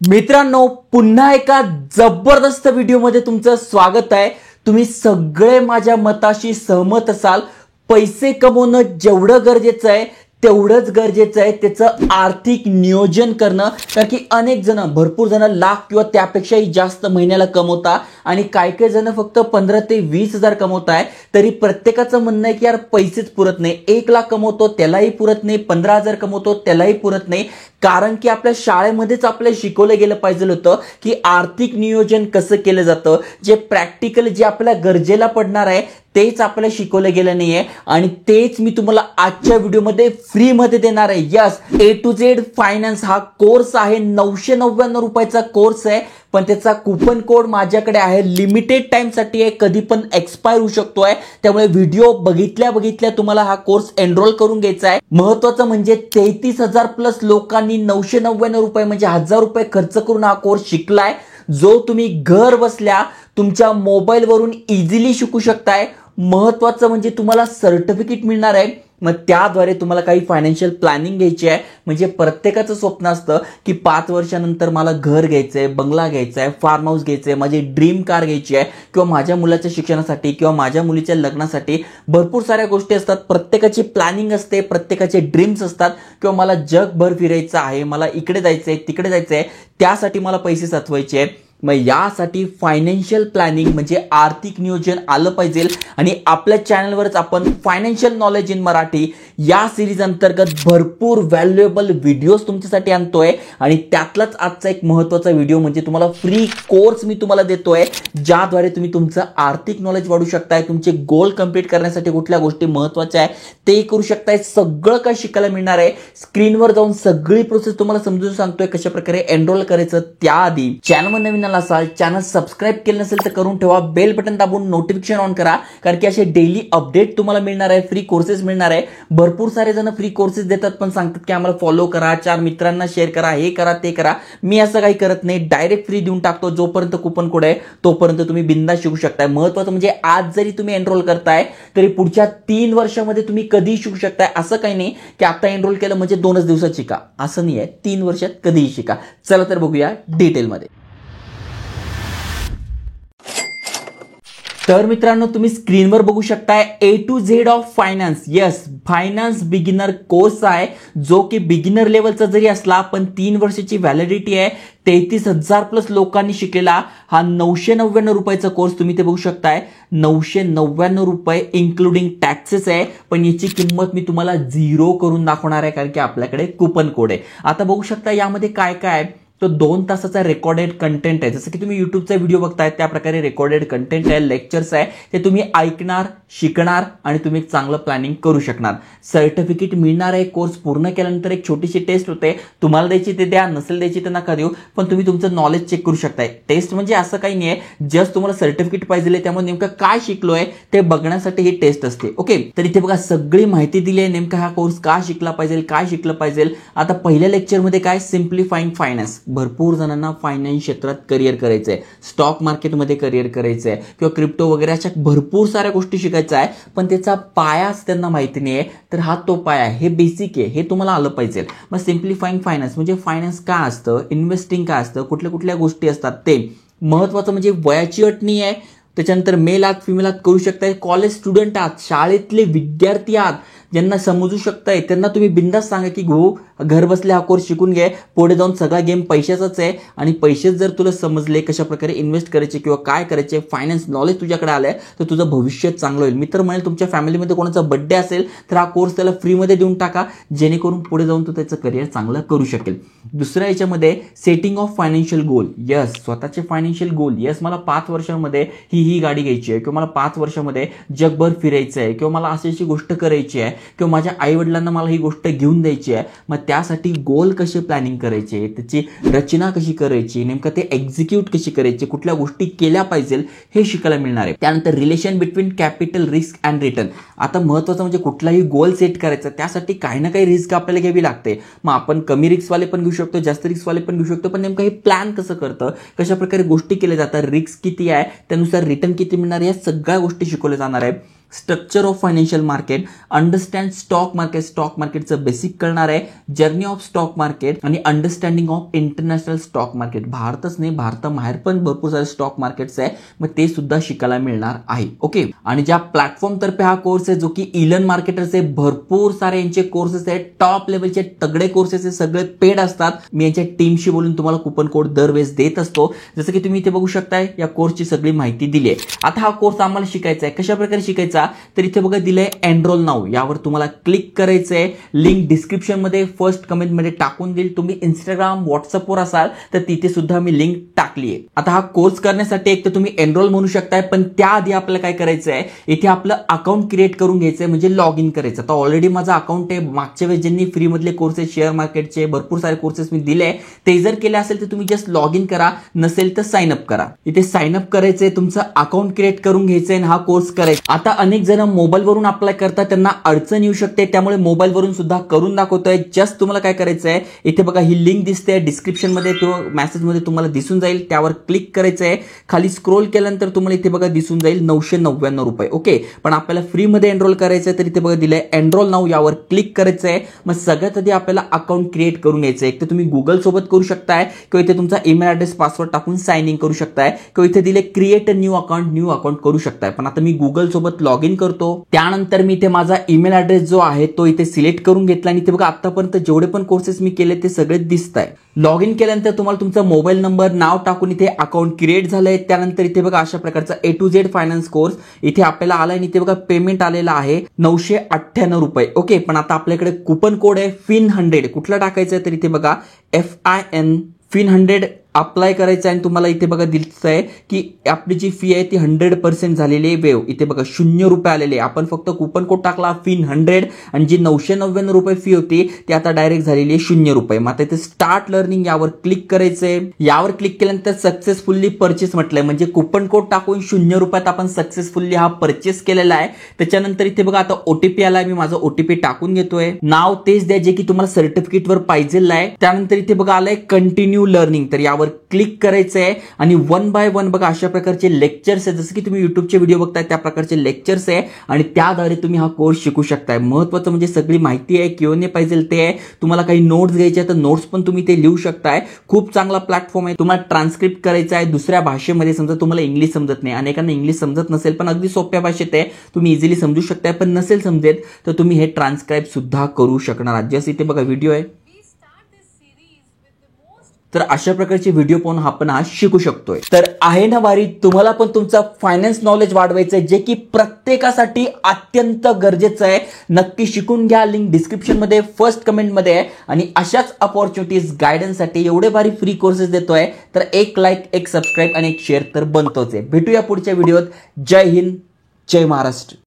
मित्रांनो, पुन्हा एका जबरदस्त व्हिडिओमध्ये तुमचं स्वागत आहे। तुम्ही सगळे माझ्या मताशी सहमत असाल। पैसे कमवणं जेवढं गरजेचं आहे तेवढंच गरजेचं आहे त्याचं आर्थिक नियोजन करणं। कारण की अनेक जण, भरपूर जण लाख किंवा त्यापेक्षाही जास्त महिन्याला कमवता आणि काही जण फक्त 15 ते 20 हजार कमवताय। तरी प्रत्येकाचं म्हणणं आहे की यार पैसेच पुरत नाही। 1 लाख कमवतो त्यालाही पुरत नाही, 15,000 कमवतो त्यालाही पुरत नाही। कारण की आपल्या शाळेमध्येच आपल्याला शिकवलं गेलं पाहिजे होतं की आर्थिक नियोजन कसं केलं जातं। जे प्रॅक्टिकल जे आपल्याला गरजेला पडणार आहे तेच आपल्याला शिकवलं गेलं नाहीये आणि तेच मी तुम्हाला आजच्या व्हिडिओमध्ये फ्री मध्ये देणार आहे। Yes, A to Z finance हा कोर्स आहे। 999 रुपयाचा कोर्स आहे, पण त्याचा कूपन कोड माझ्याकडे आहे, लिमिटेड टाइम साठी आहे, कधी पण एक्सपायर होऊ शकतोय। त्यामुळे व्हिडिओ बघितल्या तुम्हाला हा कोर्स एनरोल करून घ्यायचा आहे। महत्त्वाचं म्हणजे 33,000 प्लस लोकांनी 999 रुपये म्हणजे 1000 रुपये खर्च करून हा कोर्स शिकलाय, जो तुम्ही घर बसल्या तुमच्या मोबाईल वरून इझिली शिकू शकताय। महत्त्वाचं म्हणजे तुम्हाला सर्टिफिकेट मिळणार आहे। मग त्याद्वारे तुम्हाला काही फायनान्शियल प्लॅनिंग घ्यायची आहे। म्हणजे प्रत्येकाचं स्वप्न असतं की 5 वर्षानंतर मला घर घ्यायचंय, बंगला घ्यायचा आहे, फार्म हाऊस घ्यायचंय, माझी ड्रीम कार घ्यायची आहे, किंवा माझ्या मुलाच्या शिक्षणासाठी किंवा माझ्या मुलीच्या लग्नासाठी भरपूर साऱ्या गोष्टी असतात। प्रत्येकाची प्लॅनिंग असते, प्रत्येकाचे ड्रीम्स असतात, किंवा मला जगभर फिरायचं आहे, मला इकडे जायचंय, तिकडे जायचंय, त्यासाठी मला पैसे साचवायचे आहे। मग यासाठी फायनान्शियल प्लॅनिंग म्हणजे आर्थिक नियोजन आलं पाहिजे। आणि आपल्या चॅनलवरच आपण फायनान्शियल नॉलेज इन मराठी या सिरीज अंतर्गत भरपूर व्हॅल्युएबल व्हिडिओज तुमच्यासाठी आणतोय। आणि त्यातलाच आजचा एक महत्त्वाचा व्हिडिओ म्हणजे तुम्हाला फ्री कोर्स मी तुम्हाला देतोय, ज्याद्वारे तुम्ही तुमचं आर्थिक नॉलेज वाढवू शकताय। तुमचे गोल कंप्लीट करण्यासाठी कुठल्या गोष्टी महत्त्वाच्या आहे ते करू शकताय। सगळं काय शिकायला मिळणार आहे। स्क्रीनवर जाऊन सगळी प्रोसेस तुम्हाला समजून सांगतोय कशा प्रकारे एनरोल करायचं। त्याआधी चॅनलवर नवीन असाल, चॅनल सबस्क्राइब केलं नसेल तर करून ठेवा, बेल बटन दाबून नोटिफिकेशन ऑन करा, कारण की असे डेली अपडेट तुम्हाला मिळणार आहे, फ्री कोर्सेस मिळणार आहे। भरपूर सारे जण फ्री कोर्सेस देतात पण सांगतात की आम्हाला फॉलो करा, 4 मित्रांना शेअर करा, हे करा ते करा। मी असं काही करत नाही, डायरेक्ट फ्री देऊन टाकतो। जोपर्यंत कूपन कोड आहे तोपर्यंत तुम्ही बिंदास शिकू शकताय। महत्त्वाचं म्हणजे आज जरी तुम्ही एनरोल करताय तरी पुढच्या 3 वर्षामध्ये तुम्ही कधीही शिकू शकताय। असं काही नाही की आता एनरोल केलं म्हणजे 2च दिवसात शिका, असं नाही आहे। 3 वर्षात कधीही शिका। चला तर बघूया डिटेलमध्ये। तर मित्रांनो, तुम्ही स्क्रीनवर बघू शकताय A to Z of finance. Yes, finance beginner course आहे, जो की बिगिनर लेवलचा जरी असला पण 3 वर्षाची व्हॅलिडिटी आहे। 33,000 प्लस लोकांनी शिकलेला हा 999 रुपयाचा कोर्स तुम्ही ते बघू शकताय। 999 रुपये इन्क्लुडिंग टॅक्सेस आहे, पण याची किंमत मी तुम्हाला 0 करून दाखवणार आहे, कारण की आपल्याकडे कूपन कोड आहे। आता बघू शकता यामध्ये काय काय आहे। तो 2 तासाचा रेकॉर्डेड कंटेंट आहे, जसं की तुम्ही युट्यूबचा व्हिडिओ बघताय त्या प्रकारे रेकॉर्डेड कंटेंट आहे, लेक्चर्स आहे, ते तुम्ही ऐकणार, शिकणार आणि तुम्ही एक चांगलं प्लॅनिंग करू शकणार। सर्टिफिकेट मिळणार आहे। कोर्स पूर्ण केल्यानंतर एक छोटीशी टेस्ट होते, तुम्हाला द्यायची ते द्या, नसेल द्यायची तर नका देऊ, पण तुम्ही तुमचं नॉलेज चेक करू शकताय। टेस्ट म्हणजे असं काही नाही आहे, जस्ट तुम्हाला सर्टिफिकेट पाहिजे, त्यामुळे नेमकं काय शिकलोय ते बघण्यासाठी ही टेस्ट असते। ओके, तर इथे बघा सगळी माहिती दिली आहे, नेमका हा कोर्स का शिकला पाहिजे, काय शिकलं पाहिजे। आता पहिल्या लेक्चरमध्ये काय, सिम्प्लिफाईंग फायनान्स। भरपूर जणांना फायनान्स क्षेत्रात करिअर करायचंय, स्टॉक मार्केटमध्ये करिअर करायचंय किंवा क्रिप्टो वगैरे अशा भरपूर साऱ्या गोष्टी शिकायच्या आहे, पण त्याचा पायाच त्यांना माहिती नाहीये। तर हा तो पाया आहे, हे बेसिक आहे, हे तुम्हाला आलं पाहिजे। मग सिम्प्लिफाईंग फायनान्स म्हणजे फायनान्स काय असतं, इन्व्हेस्टिंग काय असतं, कुठल्या गोष्टी असतात ते। महत्त्वाचं म्हणजे वयाची अट नाही आहे, त्याच्यानंतर मेल आहात, फिमेल आहात करू शकताय, कॉलेज स्टुडंट आहात, शाळेतले विद्यार्थी आहात, ज्यांना समजू शकताय त्यांना तुम्ही बिंदास सांगा की गो घर बसल्या हा कोर्स शिकून घे, पुढे जाऊन सगळा गेम पैशाचाच आहे। आणि पैसे जर तुला समजले कशा प्रकारे इन्व्हेस्ट करायचे किंवा काय करायचे, फायनान्स नॉलेज तुझ्याकडे आलंय तर तुझं भविष्य चांगलं होईल। मी तर म्हणेल तुमच्या फॅमिलीमध्ये कोणाचा बर्थडे असेल तर हा कोर्स त्याला फ्रीमध्ये देऊन टाका, जेणेकरून पुढे जाऊन तो त्याचं करिअर चांगलं करू शकेल। दुसऱ्या याच्यामध्ये setting of financial goal. Yes, स्वतःचे फायनान्शियल गोल। यस, मला 5 वर्षांमध्ये ही गाडी घ्यायची आहे, किंवा मला 5 वर्षामध्ये जगभर फिरायचं आहे, किंवा मला अशी गोष्ट करायची आहे, किंवा माझ्या आई वडिलांना मला ही गोष्ट घेऊन द्यायची आहे। मग त्यासाठी गोल कसे प्लॅनिंग करायचे, त्याची रचना कशी करायची, नेमकं ते एक्झिक्यूट कशी करायचे, कुठल्या गोष्टी केल्या पाहिजे हे शिकायला मिळणार आहे। त्यानंतर relation between capital risk and return. आता महत्त्वाचं म्हणजे कुठलाही गोल सेट करायचा त्यासाठी काही ना काही रिस्क आपल्याला घ्यावी लागते। मग आपण कमी रिस्कवाले पण घेऊ शकतो, जास्त रिस्कवाले पण घेऊ शकतो, पण नेमकं हे प्लॅन कसं करतं, कशा प्रकारे गोष्टी केल्या जातात, रिस्क किती आहे, त्यानुसार रिटर्न किती मिळणार, या सगळ्या गोष्टी शिकवल्या जाणार आहे। Structure of financial market, understand stock मार्केटचं बेसिक करणार आहे, जर्नी ऑफ स्टॉक मार्केट आणि understanding of international stock market. भारतच नाही, भारताबाहेर पण भरपूर सारे स्टॉक मार्केट्स आहे, मग ते सुद्धा शिकायला मिळणार आहे. ओके. आणि ज्या प्लॅटफॉर्म तर्फे हा कोर्स आहे जो की इलन मार्केटर्स आहे, भरपूर सारे यांचे कोर्सेस आहेत, टॉप लेवलचे तगडे कोर्सेस आहे, सगळे पेड असतात. मी यांच्या टीमशी बोलून तुम्हाला कुपन कोड दरवेळेस देत असतो. जसं की तुम्ही इथे बघू शकताय, या कोर्सची सगळी माहिती दिली आहे. आता हा कोर्स आम्हाला शिकायचा आहे, कशा प्रकारे शिकायचा, तर इथे बघा दिलंय एनरोल नाऊ, यावर तुम्हाला क्लिक करायचंय. लिंक डिस्क्रिप्शन मध्ये फर्स्ट कमेंट मध्ये टाकून देईल. तुम्ही इंस्टाग्राम व्हॉट्सअपवर असाल तर तिथे सुद्धा मी लिंक टाकली आहे. आता हा कोर्स करण्यासाठी एक तर तुम्ही एनरोल म्हणू शकताय, पण त्याआधी आपल्याला काय करायचं आहे, इथे आपलं अकाउंट क्रिएट करून घ्यायचंय, म्हणजे लॉग इन करायचं. तर ऑलरेडी माझं अकाउंट आहे. मागच्या वेळेस ज्यांनी फ्री मधले कोर्सेस, शेअर मार्केटचे भरपूर सारे कोर्सेस मी दिले, ते जर केले असेल तर तुम्ही जस्ट लॉग इन करा, नसेल तर साइन अप करा. इथे साइन अप करायचंय, तुमचं अकाउंट क्रिएट करून घ्यायचंय आणि हा कोर्स करायचा. आता अनेक जण मोबाईलवरून अप्लाय करतात, त्यांना अडचण येऊ शकते, त्यामुळे मोबाईलवरून सुद्धा करून दाखवतोय. जस्ट तुम्हाला काय करायचंय, इथे बघा ही लिंक दिसते डिस्क्रिप्शन मध्ये, तो मेसेज मध्ये तुम्हाला दिसून जाईल, त्यावर क्लिक करायचंय. खाली स्क्रोल केल्यानंतर तुम्हाला इथे बघा दिसून जाईल 999 रुपये. ओके. पण आपल्याला फ्री मध्ये एनरोल करायचंय, तर इथे बघा दिलंय एनरोल नाऊ, यावर क्लिक करायचंय. मग सगळ्यात आधी आपल्याला अकाउंट क्रिएट करून घ्यायचंय. एक तर तुम्ही गुगल सोबत करू शकताय, किंवा इथे तुमचा ईमेल ऍड्रेस पासवर्ड टाकून साइन इन करू शकताय, किंवा इथे दिले क्रिएट अ न्यू अकाउंट करू शकताय. पण आता मी गुगल सोबत लॉग इन करतो. त्यानंतर मी इथे माझा ईमेल ऍड्रेस जो आहे तो इथे सिलेक्ट करून घेतला आणि इथे बघा आतापर्यंत जेवढे पण कोर्सेस मी केले ते सगळे दिसत आहे. लॉग इन केल्यानंतर तुम्हाला तुमचा मोबाईल नंबर, नाव टाकून इथे अकाउंट क्रिएट झालंय. त्यानंतर इथे बघा अशा प्रकारचा A to Z finance course इथे आपल्याला आलाय आणि इथे बघा पेमेंट आलेला आहे 998 रुपये. ओके. पण आता आपल्याकडे कुपन कोड आहे FIN100. कुठला टाकायचं आहे, तर इथे बघा FIN100 अप्लाय करायचं आहे. आणि तुम्हाला इथे बघा दिसत आहे की आपली जी फी आहे ती 100% झालेली आहे. वेव इथे बघा 0 रुपये आलेले. आपण फक्त कुपन कोड टाकला FIN100 आणि जी 999 रुपये फी होती ती आता डायरेक्ट झालेली आहे 0 रुपये. मग आता इथे स्टार्ट लर्निंग यावर क्लिक करायचंय. यावर क्लिक केल्यानंतर सक्सेसफुल्ली परचेस म्हटलंय, म्हणजे कुपन कोड टाकून 0 रुपयात आपण सक्सेसफुल्ली हा परचेस केलेला आहे. त्याच्यानंतर इथे बघा आता OTP आलाय, मी माझा OTP टाकून घेतोय. नाव तेच द्या जे की तुम्हाला सर्टिफिकेटवर पाहिजे आहे. त्यानंतर इथे बघा आलाय कंटिन्यू लर्निंग, तर यावर क्लिक करायचंय आणि 1 बाय 1 बघा अशा प्रकारचे लेक्चर्स आहे, जसं की तुम्ही युट्यूबचे व्हिडिओ बघताय त्या प्रकारचे लेक्चर्स आहे आणि त्याद्वारे तुम्ही हा कोर्स शिकू शकताय. महत्त्वाचं म्हणजे सगळी माहिती आहे, Q&A पाहिजे ते आहे. तुम्हाला काही नोट्स घ्यायचे तर नोट्स पण तुम्ही ते लिहू शकताय. खूप चांगला प्लॅटफॉर्म आहे. तुम्हाला ट्रान्स्क्रिप्ट करायचं आहे दुसऱ्या भाषेमध्ये, समजा तुम्हाला इंग्लिश समजत नाही, अनेकांना इंग्लिश समजत नसेल, पण अगदी सोप्या भाषेत आहे, तुम्ही इझिली समजू शकताय. पण नसेल समजेल तर तुम्ही हे ट्रान्स्क्राईब सुद्धा करू शकणार. जस्ट इथे बघा व्हिडिओ आहे, तर अशा प्रकारचे व्हिडिओ पाहून आपण आज शिकू शकतोय. तर आहे ना भारी, तुम्हाला पण तुमचा फायनान्स नॉलेज वाढवायचं आहे, जे की प्रत्येकासाठी अत्यंत गरजेचं आहे. नक्की शिकून घ्या. लिंक डिस्क्रिप्शन मध्ये फर्स्ट कमेंट मध्ये आहे. आणि अशाच अपॉर्च्युनिटीज गायडन्ससाठी एवढे भारी फ्री कोर्सेस देतोय, तर एक लाईक, एक सबस्क्राईब आणि एक शेअर तर बनतोच आहे. भेटूया पुढच्या व्हिडिओत. जय हिंद, जय महाराष्ट्र.